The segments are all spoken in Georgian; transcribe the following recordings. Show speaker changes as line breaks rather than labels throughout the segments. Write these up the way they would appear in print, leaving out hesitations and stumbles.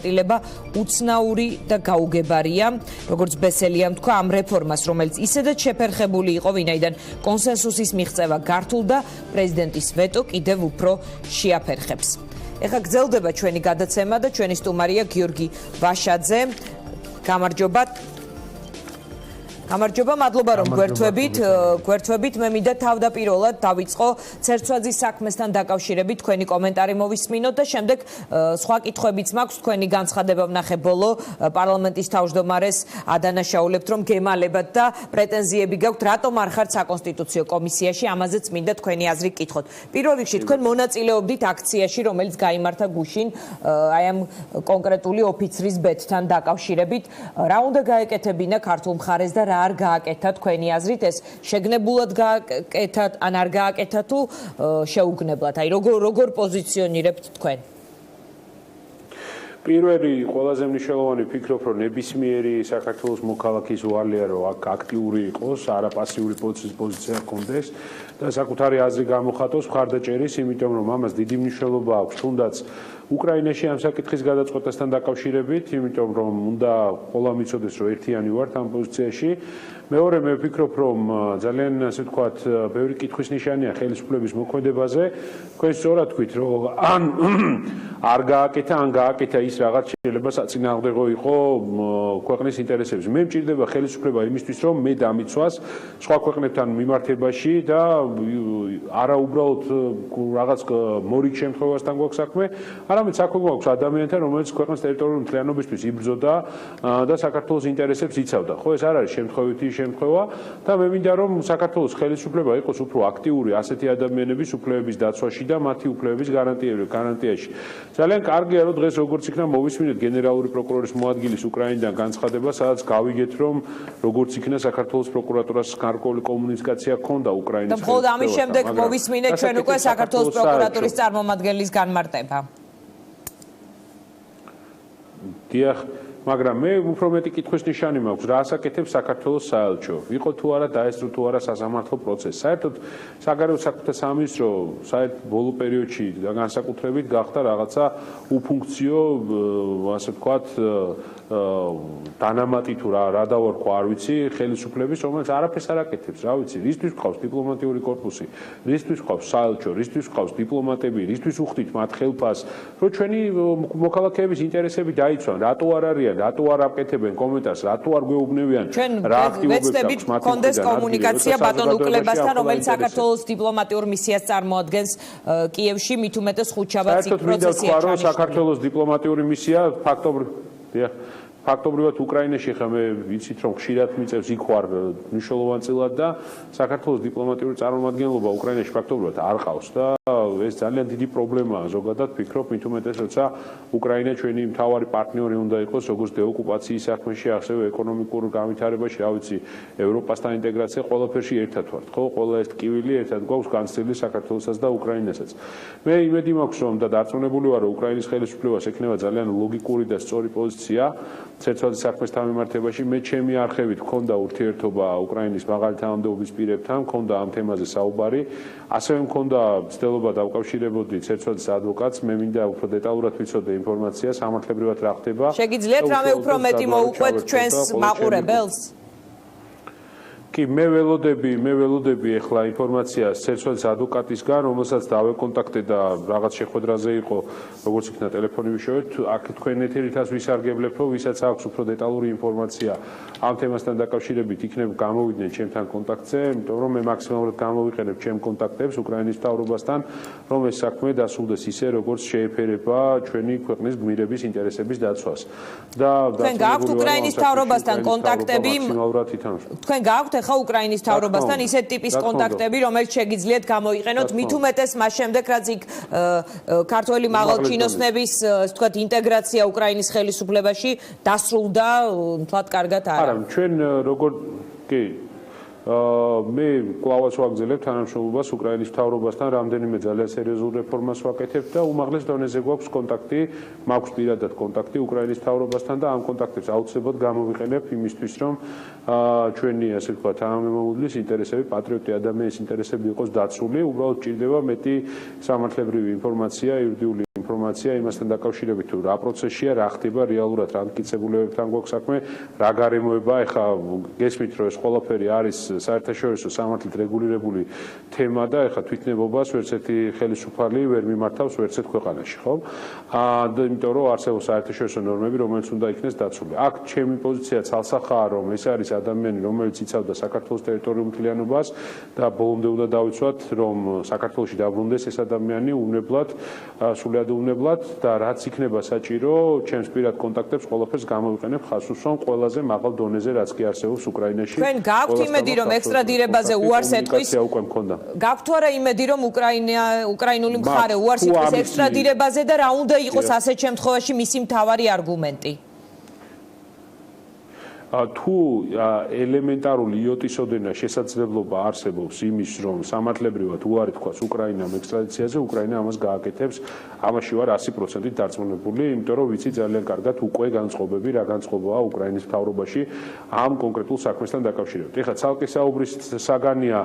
Ილება უცნაური და გაუგებარია, როგორც ბესელიამ თქვა ამ რეფორმას, რომელიც ისედაც შეფერხებული იყო, ვინაიდან კონსენსუსის მიღწევა გართულ და პრეზიდენტის ვეტო კიდევ უფრო შეაფერხებს. ეხლა გრძელდება ჩვენი გადაცემა და ჩვენი სტუმარია გიორგი ვაშაძე. გამარჯობა, მადლობა რომ გვერდთვებით. მე მინდა თავდაპირველად დავიწყო ცერცვაძის საქმესთან დაკავშირებით თქვენი კომენტარი მოვისმინოთ და შემდეგ სხვა კითხვებიც მაქვს. თქვენი განცხადება ვნახე ბოლო პარლამენტის თავმჯდომარეს ადანაშაულებთ, რომ გემალებათ და პრეტენზიები გაქვთ, რატომ არ ხართ საკონსტიტუციო კომისიაში, ამაზეც მინდა თქვენი აზრი გკითხოთ. პირველ რიგში თქვენ მონაწილეობდით აქციაში, რომელიც გაიმართა გუშინ აი ამ კონკრეტული ოფიცრის ბედთან დაკავშირებით. რა უნდა გაეკეთებინა ქართულ მხარეს და რა არ გააკეთა თქვენი აზრით, ეს შეგნებულად გააკეთათ, ან არ გააკეთა თუ შეუგნებლად? აი როგორ პოზიციონირებთ თქვენ?
პირველი ყველაზე მნიშვნელოვანი ვფიქრობ, რომ ნებისმიერი საქართველოს მოქალაქის ვალია, რომ აქ აქტიური იყოს, არა პასიური პოზიცია ჰქონდეს და საკუთარი აზრი გამოხატოს, მხარდაჭერის, იმიტომ რომ ამას დიდი მნიშვნელობა აქვს, თუნდაც უკრაინაში ამ საკითხის გადაწყვეტასთან დაკავშირებით, იმიტომ რომ უნდა ყველა მიცოდეს, რომ ერთიანი ვართ ამ პოზიციაში. მეორე, მე ვფიქრობ, რომ ძალიან ასე ვთქვათ, ბევრი კითხვის ნიშანია ხელისუფლების მოქმედებაზე. თქვენ სწორად თქვით, რომ ან არ გააკეთა, ან გააკეთა ის რაღაც შეიძლება საწინააღმდეგო იყო ქვეყნის ინტერესების. მე მჭირდება ხელისუფლება იმისთვის, რომ მე დამიცვას სხვა ქვეყნებთან მიმართებაში და არა უბრალოდ რაღაც მორიგ შემთხვევასთან გვაქვს საქმე, არამედ საქმე გვაქვს ადამიანთან, რომელიც ქვეყნის ტერიტორიული მთლიანობისთვის იბრძოდა და საქართველოს ინტერესებს იცავდა. ხო, ეს არ არის შემთხვევითი შემთხვევა და მე მინდა რომ საქართველოს ხელისუფლება იყოს უფრო აქტიური ასეთი ადამიანების უფლებების დაცვაში და მათი უფლებების გარანტიაში. ძალიან კარგია რომ დღეს როგორც იქნა მოვისმინეთ გენერალური პროკურორის მოადგილის უკრაინიდან განცხადება, სადაც გავიგეთ რომ როგორც იქნა საქართველოს პროკურატურას გარკვეული კომუნიკაცია ჰქონდა უკრაინის
ხელისუფლებასთან. და მხოლოდ ამის შემდეგ მოვისმინეთ ჩვენ უკვე საქართველოს პროკურატურის წარმომადგენლის განმარტება.
დიახ, მაგრამ მე უფრო მეტი კითხვის ნიშანი მაქვს, რა ასაკეთებს საქართველოს საელჩო? იყო თუ არა დაესწრო თუ არა სასამართლო პროცესი? საერთოდ საგარეო საქმეთა სამინისტრო საერთოდ ბოლო პერიოდში განსაკუთრებით გახდა რაღაცა უფუნქციო, ასე ვთქვათ, დანამატი თუ რა დავარქვა არ ვიცი, ხელისუფლების, რომელიც არაფერს არ აკეთებს, რა ვიცი, რისთვის ყავს დიპლომატიური კორპუსი, რისთვის ყავს საელჩო, რისთვის ყავს დიპლომატები, რისთვის უხდით მათ ხელფას, რომ ჩვენი მოქალაქეების ინტერესები დაიცვან, რატო არ არიან, რატო არ აკეთებენ კომენტარს, რატო არ გვეუბნებიან, რა აქტივობებს აქვს მათი
კონდეს კომუნიკაცია ბატონ უკლებასთან, რომელიც საქართველოს დიპლომატიურ მისიას წარმოადგენს კიევში, მით უმეტეს ხუთშაბათს იქ პროცესია ჩანიშნული.
საქართველოს დიპლომატიური მისია ფაქტობრივად უკრაინაში ხა მე ვიცით რომ ხშირად მიწევს იქ ვარ მნიშვნელოვანწილად და საქართველოს დიპლომატიური წარმომადგენლობა უკრაინაში ფაქტობრივად არ ყავს და ეს ძალიან დიდი პრობლემაა ზოგადად ვფიქრობ მით უმეტეს როცა უკრაინა ჩვენი მთავარი პარტნიორი უნდა იყოს როგორც დეოკუპაციის საქმეში ასევე ეკონომიკურ განვითარებაში რა ვიცი ევროპასთან ინტეგრაცია ყველაფერში ერთად ვართ ხო ყველა ეს ტკივილი ერთად გვაქვს განცდილი საქართველოსაც და უკრაინასაც მე იმედი მაქვს რომ და დარწმუნებული ვარ რომ უკრაინის ხელისუფლებას ექნება ძალიან ლოგიკური და სწორი პოზიცია ცერცვაძის საქმესთან მიმართებაში მე ჩემი არხებით მქონდა ურთიერთობა უკრაინის მაღალი თანამდებობის პირებთან, მქონდა ამ თემაზე საუბარი, ასევე მქონდა ცდილობა დავკავშირებოდი ცერცვაძის ადვოკატს, მე მინდა უფრო დეტალურად ვიცოდე ინფორმაცია, სამართლებრივად რა ხდება.
შეგიძლიათ რამე უფრო მეტი მოუყვეთ ჩვენს მაყურებელს?
კი მე ველოდები ახლა ინფორმაციას ცერცვაძის ადვოკატისგან, რომელსაც დავეკონტაქტე და რაღაც შეხვედრაზე იყო, როგორც იქნა ტელეფონი ვიშოვეთ, აქ თქვენ ეთერითაც ვისარგებლებ, რომ ვისაც აქვს უფრო დეტალური ინფორმაცია ამ თემასთან დაკავშირებით, იქნებ გამოვიდნენ ჩემთან კონტაქტზე, იმიტომ რომ მე მაქსიმალურად გამოვიყენებ ჩემ კონტაქტებს უკრაინის მთავრობასთან, რომ ეს საქმე დასრულდეს ისე, როგორც შეეფერება ჩვენი ქვეყნის გმირების ინტერესების დაცვას. და
თქვენ გაქვთ უკრაინის მთავრობასთან კონტაქტები? თქვენ გაქვთ ხა უკრაინის მთავრობასთან ისეთ ტიპის კონტაქტები, რომელიც შეგიძლიათ გამოიყენოთ, მით უმეტეს მას შემდეგ, რაც იქ ქართველი მაღალჩინოსნების, ასე ვთქვათ, ინტეგრაცია უკრაინის ხელისუფლებაში დასრულდა, თლად კარგად არა.
არა, ჩვენ როგორ კი მე კლავაც ვაგზელებ თანამშრომლობას უკრაინის მთავრობასთან, რამდენიმე ძალიან სერიოზულ რეფორმას ვაკეთებ და უმაღლეს დონეზე გვაქვს კონტაქტი, მაქვს პირადად კონტაქტი უკრაინის მთავრობასთან და ამ კონტაქტებს აუცილებლად გამოვიყენებ იმისთვის, რომ ჩვენი ასე ვთქვათ, თანამემამულების ინტერესები, პატრიოტი ადამიანის ინტერესები იყოს დაცული, უბრალოდ ჭირდება მეტი სამართლებრივი ინფორმაცია, იურიდიული ინფორმაცია იმასთან დაკავშირებით თუ რა პროცესია, რა ხდება რეალურად, რა მტკიცებულებებთან გვაქვს საქმე, რა გარემოება, ეხლა გესმით რომ ეს ყველაფერი არის საერთაშორისო სამართლით რეგულირებული თემა და ეხლა თვითნებობას ვერც ერთი ხელისუფალი ვერ მიმართავს ვერც ერთ ქვეყანაში, ხო? იმიტომ რომ არსებობს საერთაშორისო ნორმები, რომელიც უნდა იქნეს დაცული. აქ ჩემი პოზიცია ცალსახაა, რომ ეს არის ადამიანი, რომელიც იცავდა საქართველოს ტერიტორიულ მთლიანობას და ბოლომდე უნდა დავიცვათ, რომ საქართველოში დაბრუნდეს ეს ადამიანი უნებლად, სულიად უნებლად და რაც იქნება საჭირო, ჩემს პირად კონტაქტებს ყველაფერს გამოვიყენებ ხაზს უსვამ ყველაზე მაღალ დონეზე, რაც კი არსებობს უკრაინაში.
თქვენ გაქვთ იმედი, რომ ექსტრადირებაზე უარს ეთქვის? გაქვთ თუ არა იმედი, რომ უკრაინული მხარე უარს ეთქვის ექსტრადირებაზე და რა უნდა იყოს ასეთ შემთხვევაში მისი მთავარი არგუმენტი?
თუ ელემენტარული იოტისოდენა შესაძლებლობა არსებობს იმის, რომ სამართლებრივად უარი თქვას უკრაინამ ექსტრადიციაზე, უკრაინა ამას გააკეთებს, ამაში ვარ 100%-ით დარწმუნებული, იმიტომ რომ ვიცი ძალიან კარგად უკვე განწყობები, რა განწყობაა უკრაინის მთავრობაში ამ კონკრეტულ საქმესთან დაკავშირებით. ეხლა ცალკე საუბრის საგანია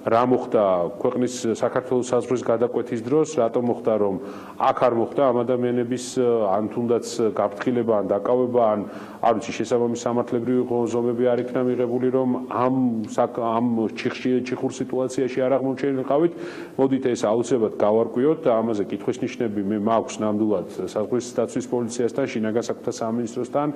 რა მოხდა ქვეყნის საქართველოს საზღვრის გადაკვეთის დროს, რატომ მოხდა, რომ აქ არ მოხდა ამ ადამიანების ან თუნდაც გაფრთხილება, ან დაკავება, ან არ ვიცი, შესაბამის სამართლებრივი ზომები არ იქნა მიღებული, რომ ამ ჩიხურ სიტუაციაში არ აღმოჩენილიყავით. მოდით ეს აუცილებლად გავარკვიოთ და ამაზე კითხვის ნიშნები მე მაქვს ნამდვილად საზღვრის დაცვის პოლიციასთან, შინაგან საქმეთა სამინისტროსთან,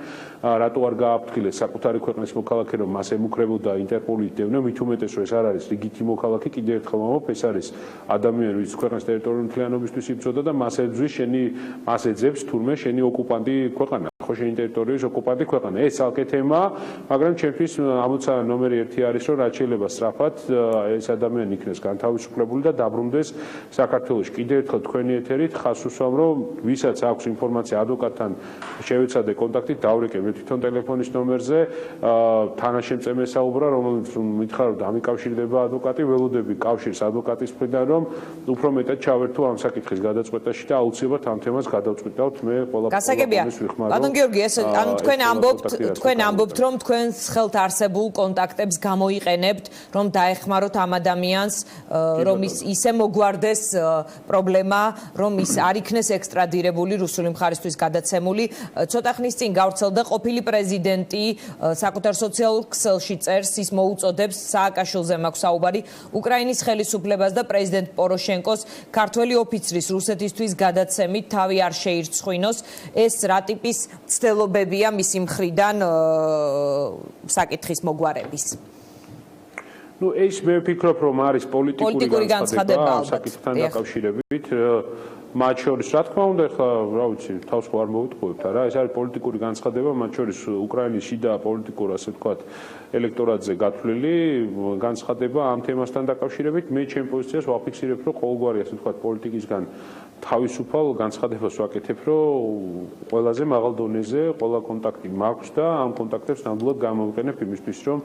რატო არ გააფრთხილეს საკუთარი ქვეყნის მოქალაქე, რომ მას ემუქრებოდა ინტერპოლის დევნა, მით უმეტეს რომ ეს არ არის რიგითი მოქალაქე, კიდევ ერთხელ ვამბობ, ეს არის ადამიანი, ვინც ქვეყნის ტერიტორიული მთლიანობისთვის იბრძოდა და მას ეძებს თურმე შენი ოკუპანტი ქვეყანა. ხო შენი ტერიტორიის ოკუპანტი ქვეყანა. ეს ალკე თემა, მაგრამ ჩემთვის ამოცა ნომერი 1 არის, რომ რაც შეიძლება სწრაფად ეს ადამიანი იქნეს განთავისუფლებული და დაბრუნდეს საქართველოში. კიდევ ერთხელ თქვენი ეთერით ხაზს უსვამ, რომ ვისაც აქვს ინფორმაცია ადვოკატთან შევეცადე კონტაქტი, დავრეკე მე თვითონ ტელეფონის ნომერზე, თანაშემწემე საუბრა, რომელიც მითხრა, რომ დამიკავშირდება ადვოკატი, ველოდები კავშირს ადვოკატის მხრიდან, რომ უფრო მეტად ჩავერთო ამ საკითხის გადაწყვეტაში და აუცილებლად ამ თემას გადავწყვიტავთ მე ყველაფერს ვიხმარო.
გიორგი, ეს ანუ თქვენ ამბობთ, რომ თქვენს ხელთ არსებულ კონტაქტებს გამოიყენებთ, რომ დაეხმაროთ ამ ადამიანს, რომ ისე მოგვარდეს პრობლემა, რომ ის არ იქნეს ექსტრადირებული რუსული მხარისთვის გადაცემული. ცოტა ხნის წინ გავრცელდა ყოფილი პრეზიდენტი საკუთარ სოციალურ ქსელში წერს, ის მოუწოდებს სააკაშვილზე მაქვს საუბარი უკრაინის ხელისუფლებას და პრეზიდენტ პოროშენკოს ქართველი ოფიცრის რუსეთისთვის გადაცემით თავი არ შეირცხვინოს. ეს რა ტიპის ცდილობებია მისი მხრიდან საკითხის მოგვარების?
ნუ ეს მე ვფიქრობ, რომ არის პოლიტიკური განცხადება ამ საკითხთან დაკავშირებით. მათ შორის, რა თქმა უნდა, ხა, რა ვიცი, თავს ხო არ მოვიტყუებთ რა, ეს არის პოლიტიკური განცხადება, მათ შორის უკრაინის შიდა პოლიტიკურ, ასე ვთქვათ, ელექტორატზე გათვლილი განცხადება ამ თემასთან დაკავშირებით. მე ჩემ პოზიციას ვაფიქსირებ, რომ ყოველგვარი, ასე ვთქვათ, პოლიტიკისგან თავისუფალ განცხადებას ვაკეთებ, რომ ყველაზე მაღალ დონეზე ყველა კონტაქტი მაქვს და ამ კონტაქტებს ნამდვილად გამოვიყენებ იმისთვის, რომ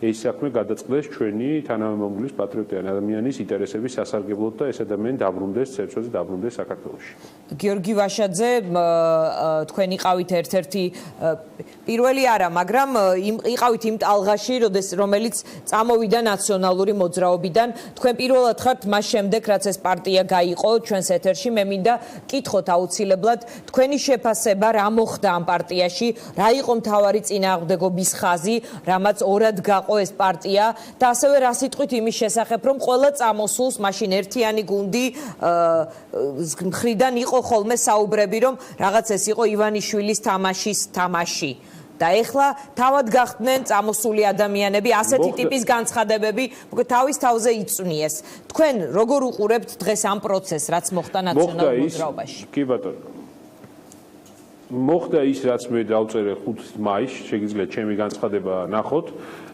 ეს საქმე გადაწყდეს ჩვენი თანამემამულის პატრიოტული ადამიანის ინტერესების სასარგებლოდ და ეს ადამიანი დაბრუნდეს ცერცვაზე, დაბრუნდეს საქართველოში.
გიორგი ვაშაძე, თქვენ იყავით ერთ-ერთი პირველი არა, მაგრამ იყავით იმ ტალღაში, რომელიც წამოვიდა ნაციონალური მოძრაობიდან. თქვენ პირველად ხართ მას შემდეგ, რაც ეს პარტია გაიყო ჩვენს ეთერში. მე მინდა კითხოთ აუცილებლად თქვენი შეფასება რა მოხდა ამ პარტიაში, რა იყო მთავარი წინააღმდეგობის ხაზი, რამაც ორად გაყო ეს პარტია და ასევე რა სიტყვით იმის შესახებ, რომ ყველა წამოსულს მაშინ ერთიანი გუნდი მხრიდან იყო ხოლმე საუბრები, რომ რაღაც ეს იყო ივანიშვილის თამაშის თამაში. და ეხლა თავად გახდნენ წამოსული ადამიანები, ასეთი ტიპის განცხადებები, თავის თავზე იწვნიეს. თქვენ როგორ უყურებთ დღეს ამ პროცესს, რაც მოხდა ნაციონალურ მოძრაობაში?
კი ბატონო. მოხდა ის, რაც მე დავწერე 5 მაისს, შეგიძლიათ ჩემი განცხადება ნახოთ.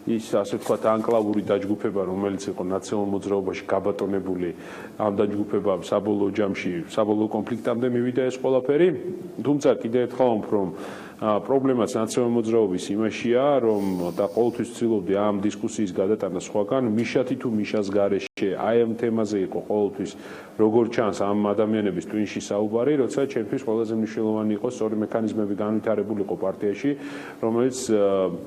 ის ასე ვთქვათ ანკლავური დაჯგუფება, რომელიც იყო ნაციონალურ მოძრაობაში გაბატონებული, ამ დაჯგუფებამ საბოლოო ჯამში, საბოლოო კონფლიქტამდე მივიდა ეს ყველაფერი. თუმცა კიდევ ერთხელ ვამბობ, რომ პრობლემაც ნაციონალურ მოძრაობის იმაშია, რომ და ყოველთვის ვცდილობდი ამ დისკუსიის გადატანა სხვაგან, მიშათი თუ მიშას გარეშე, აი ამ თემაზე იყო ყოველთვის როგორ ჩანს ამ ადამიანების ტვინში საუბარი, როცა ჩემთვის ყველაზე მნიშვნელოვანი იყო სწორი მექანიზმები განვითარებულიყო პარტიაში, რომელიც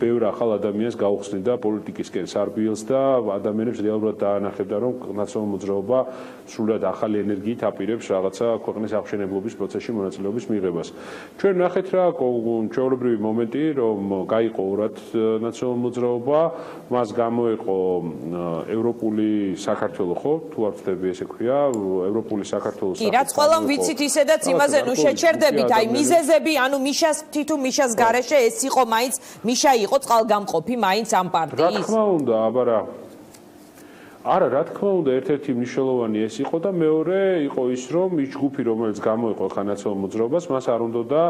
ბევრ ახალ ადამიანს გაუხსნიდა ებრძა პოლიტიკისკენ სარბიელს და ადამიანებს რეალურად დაანახებდა, რომ ნაციონალურ მოძრაობა სრულად ახალი ენერგიით აპირებს რაღაცა ქვეყნის აღშენებლობის პროცესში მონაწილეობის მიღებას. ჩვენ ნახეთ რა ჩვეულებრივი მომენტი, რომ გაიყო ურად ნაციონალურ მოძრაობა, მას გამოიყო ევროპული საქართველო, ხო? თუ არ ვწდები ესე ქვია, ევროპული საქართველოს.
კი, რაც ყველამ ვიცით ისედაც იმაზე ნუ შეჩერდებით, აი მიზეზები, ანუ მიშას თითო მიშას გარეშე ეს იყო მაინც მიშა იყო წყალგამყოფი მაინც ამ პარტიის.
რა თქმა უნდა, აბა რა არა, რა თქმა უნდა, ერთ-ერთი მნიშვნელოვანი ეს იყო და მეორე იყო ის, რომ ის ჯგუფი, რომელიც გამოიყო ხა ნაციონალურ მოძრაობას, მას არ უნდოდა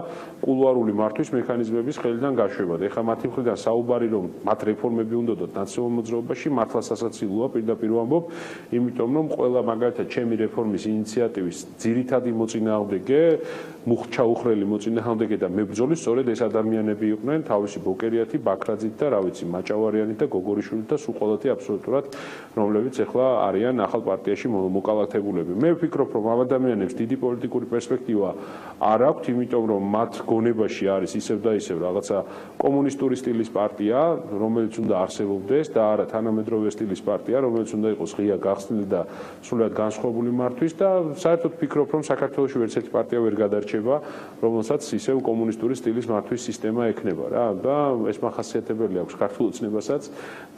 კულუარული მართვის მექანიზმების ხელიდან გაშვება. და ეხლა მათი მხრიდან საუბარი, რომ მათ რეფორმები უნდოდათ ნაციონალურ მოძრაობაში, მართლა სასაცილოა, პირდაპირ ვამბობ, იმიტომ რომ ყველა მაგალითად ჩემი რეფორმის ინიციატივის ძირითადი მოწინააღმდეგე, ჩაუხრელი მოწინააღმდეგე და მებრძოლი სწორედ ეს ადამიანები იყვნენ, თავისი ბოკერიათი, ბაქრაძით და რა ვიცი, მაჭავარიანით და გოგორიშვილით და სულ ყველათი აბსოლუტურად, რომლებიც ახლა არიან ახალ პარტიაში მოკალათებულები. მე ვფიქრობ, რომ ამ ადამიანებს დიდი პოლიტიკური პერსპექტივა არ აქვთ, იმიტომ რომ მათ გონებაში არის ისევ და ისევ რაღაცა კომუნისტური სტილის პარტია, რომელიც უნდა არსებობდეს და არა თანამედროვე სტილის პარტია, რომელიც უნდა იყოს ღია გახსნილი და სრულად განსხვავებული მართვის და საერთოდ ვფიქრობ, რომ საქართველოში ვერც ერთი პარტია ვერ გადარჩება, რომელსაც ისევ კომუნისტური სტილის მართვის სისტემა ექნება რა და ეს მახასიათებელი აქვს ქართულ ოცნებასაც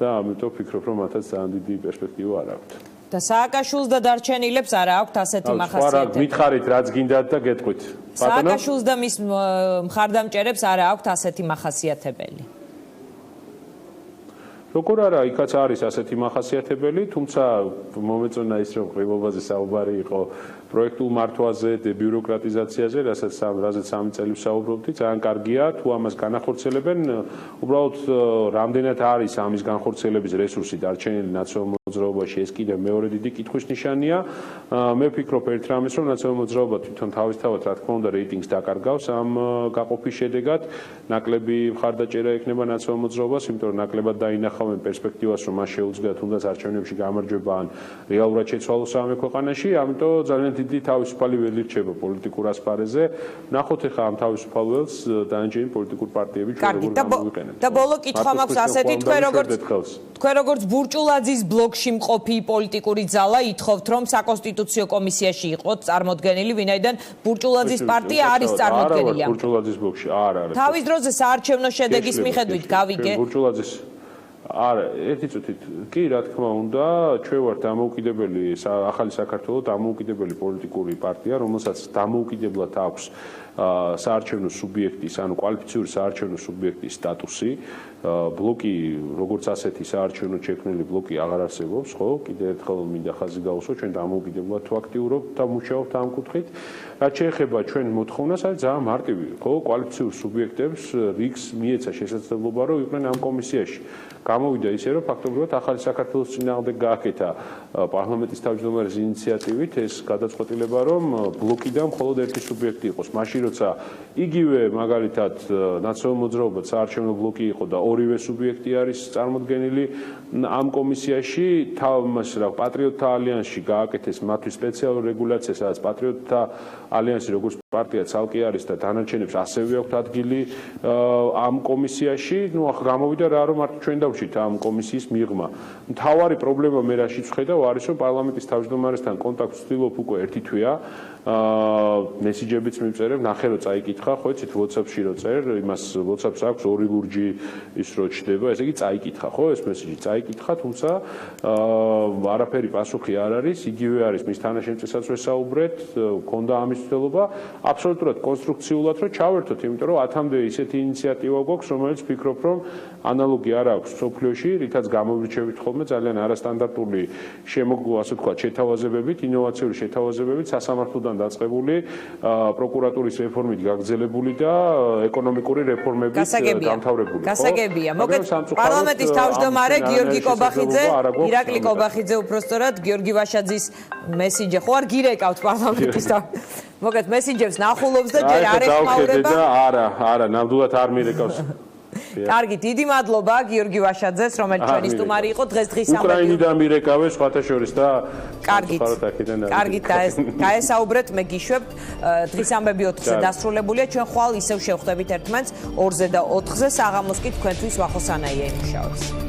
და ამიტომ ვფიქრობ, რომ მათაც ძალიან დიდი პერსპექტივა არ აქვთ.
და სააკაშვილს და დარჩენილებს არა აქვთ ასეთი მახასიათებელი.
მითხარით რაც გინდათ და გეტყვით.
სააკაშვილს და მის მხარდამჭერებს არა აქვთ ასეთი მახასიათებელი.
როგორ არა, იქაც არის ასეთი მახასიათებელი, თუმცა მომეწონა ის, რომ ყრილობაზე საუბარი იყო პროექტულ მართვაზე, დებიუროკრატიზაციაზე, რასაც 3 წელი ვსაუბრობდი, ძალიან კარგია, თუ ამას განახორციელებენ, უბრალოდ რამდენად არის ამის განხორციელების რესურსი დარჩენილი ნაციონალურ მოძრაობაში, ეს კიდევ მეორე დიდი კითხვის ნიშანია. მე ვფიქრობ ერთ რამეს, რომ ნაციონალურ მოძრაობა თვითონ თავისთავად, რა თქმა უნდა, რეიტინგს დაკარგავს ამ გაყოფის შედეგად, ნაკლები მხარდაჭერა ექნება ნაციონალურ მოძრაობას, იმიტომ რომ ნაკლებად დაინახავენ პერსპექტივას, რომ მას შეუძლია თუნდაც არჩევნებში გამარჯვება ან რეალურად შეცვალოს სამე ქვეყანაში, ამიტომ ძალიან დიდი თავისუფალი ველი რჩება პოლიტიკურ ასპარეზზე. ნახოთ ახლა ამ თავისუფალ ველს დანარჩენი პოლიტიკური პარტიები ჩვენ როგორ გამოვიყენებთ.
და ბოლო კითხვა მაქვს ასეთი, თქვენ როგორც ბურჭულაძის ბლოკში მყოფი პოლიტიკური ძალა ითხოვთ, რომ საკონსტიტუციო კომისიაში იყოთ წარმოდგენილი, ვინაიდან ბურჭულაძის პარტია არის წარმოდგენილი.
ბურჭულაძის ბლოკში არა.
თავის დროზე საარჩევნო შედეგის მიხედვით გავიგე.
ბურჭულაძის არა, ერთი წუთით. კი, რა თქმა უნდა, ჩვენ ვართ დამოუკიდებელი ახალი საქართველოს დამოუკიდებელი პოლიტიკური პარტია, რომელსაც დამოუკიდებლად აქვს საარჩევნო სუბიექტის, ანუ კვალიფიციური საარჩევნო სუბიექტის სტატუსი. ბლოკი, როგორც ასეთი საარჩევნო შექმნილი ბლოკი აღარ არსებობს, ხო? კიდევ ერთხელ მინდა ხაზი გაუსვა, ჩვენ დამოუკიდებლად თუ აქტიურობთ და მუშაობთ ამ კუთხით. რაც შეეხება ჩვენ მოთხოვნას, არის ძალიან მარტივი, ხო? კვალიფიციურ სუბიექტებს რიგს მიეცა შესაძლებლობა, რომ იყვნენ ამ კომისიაში. გამოვიდა ისე, რომ ფაქტობრივად ახალი საქართველოს წინააღმდეგ გააკეთა პარლამენტის თავმჯდომარის ინიციატივით ეს გადაწყვეტილება, რომ ბლოკიდან მხოლოდ ერთი სუბიექტი იყოს. მაშინ როცა იგივე მაგალითად ნაციონალურ მოძრაობაც საარჩევნო ბლოკი იყო და ორივე სუბიექტი არის წარმოდგენილი ამ კომისიაში, პატრიოტთა ალიანსში გააკეთეს მათთვის სპეციალური რეგულაცია, სადაც პატრიოტთა ალიანსი როგორც პარტია ცალკე არის და დანარჩენებს ასევე აქვთ ადგილი ამ კომისიაში. ნუ ახლა გამოვიდა რა, რომ მარტო ჩვენ დავშით ამ კომისიის მიღმა. მთავარი პრობლემა მე რაშიც ვხედავ არის, რომ პარლამენტის თავმჯდომარესთან კონტაქტს ვცდილობ უკვე ერთი თვეა. მესიჯებიც მივწერებ, ნახე რომ წაიკითხა, ხო იცით WhatsApp-ში რო წერ, იმას WhatsApp-ს აქვს 2 ლურჯი ის რო ჩდება, ესე იგი წაიკითხა, ხო ეს მესიჯი წაიკითხა, თუმცა არაფერი პასუხი არ არის, იგივე არის მის თანაშემწესაც ვესაუბრეთ, მქონდა ამის ცდილობა, აბსოლუტურად კონსტრუქციულად რომ ჩავერთოთ, იმიტომ რომ 10-მდე ისეთი ინიციატივა გვაქვს, რომელიც ვფიქრობ, რომ ანალოგი არ აქვს სოფლიოში, რითაც გამოვრჩევით ხოლმე ძალიან არასტანდარტული ასე ვთქვათ, შეთავაზებებით, ინოვაციური შეთავაზებებით, სასამართლოდან დაწყებული, პროკურატურის რეფორმით გაგრძელებული და ეკონომიკური რეფორმებით დამთავრებული.
გასაგებია. მოგეთ პარლამენტის თავმჯდომარე გიორგი კობახიძე, ირაკლი კობახიძე უბრალოდ გიორგი ვაშაძის მესიჯი ხო არ გირეკავთ პარლამენტის მოგეთ მესიჯებს ნახულობს და ჯერ არ ეხმაურება.
არა, ნამდვილად არ მირეკავს.
კარგი, დიდი მადლობა გიორგი ვაშაძეს, რომელიც ჩვენი სტუმარი იყო დღესამბები.
უკრაინიდან მირეკავეს სხვათა შორის და
კარგით, გაესაუბრეთ, მე გიშვებთ. დღესამბები 4-ზე დასრულებულია. ჩვენ ხვალ ისევ შევხვდებით ერთმანეთს 2-ზე და 4-ზე. საღამოს კი თქვენთვის ვახოსანაია იმუშავებს.